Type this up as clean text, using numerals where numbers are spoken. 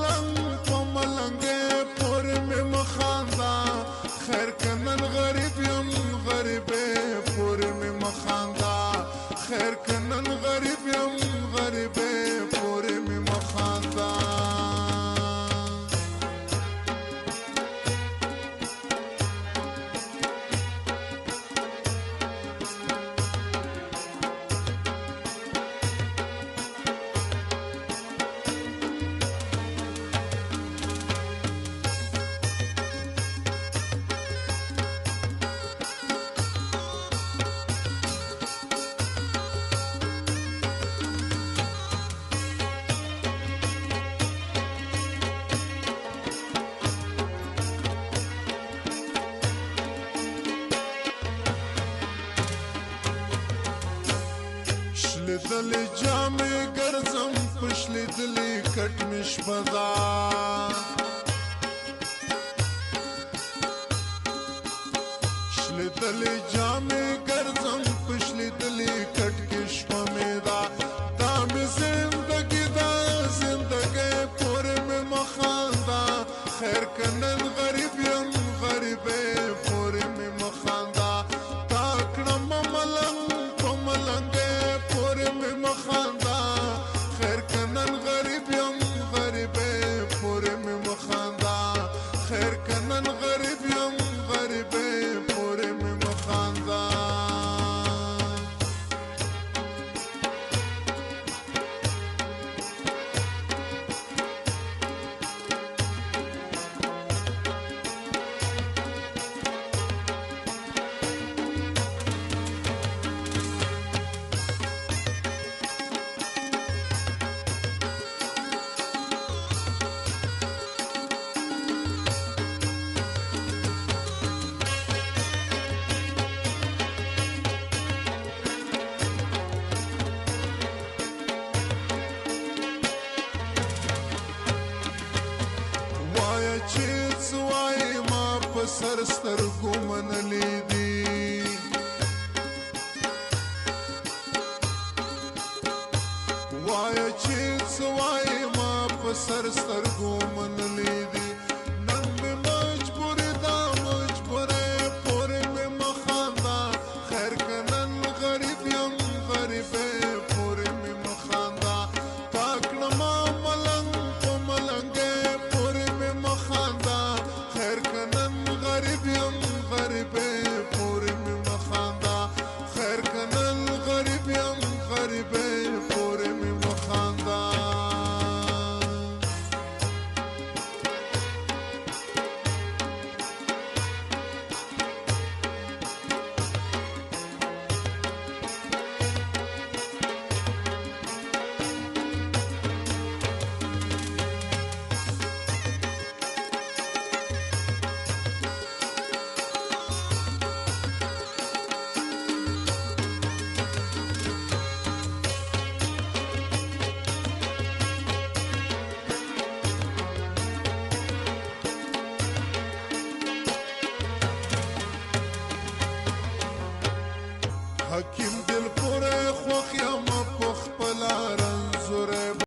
ملنګ په ملنګې پورې مې مخاندا خیر کنن غریب یم غریبې پورې مې مخاندا خیر کنن غریب یم غریبې پورې مې مخاندا شلیدلی جامې ګرځم په شلیدلی کټ مې شپه ده شلیدلی جامې ګرځم په شلیدلی کټ کې شپه مې ده دا مې زندګي ده زندګۍ پورې مې مخانده خیر کنن غریب یم غریبې پورې مې مخانده تا کړم ملنګ په ملنګې پورې مې مخانده خیر کنن غریب یم غریبې پورې مې مخانده خیر کنن غریب یم غریبې پورې مې مخانده چې څه وایې ما په سر سترګو منلي دي وایه چې څه وایې ما په سر سترګو منلي دي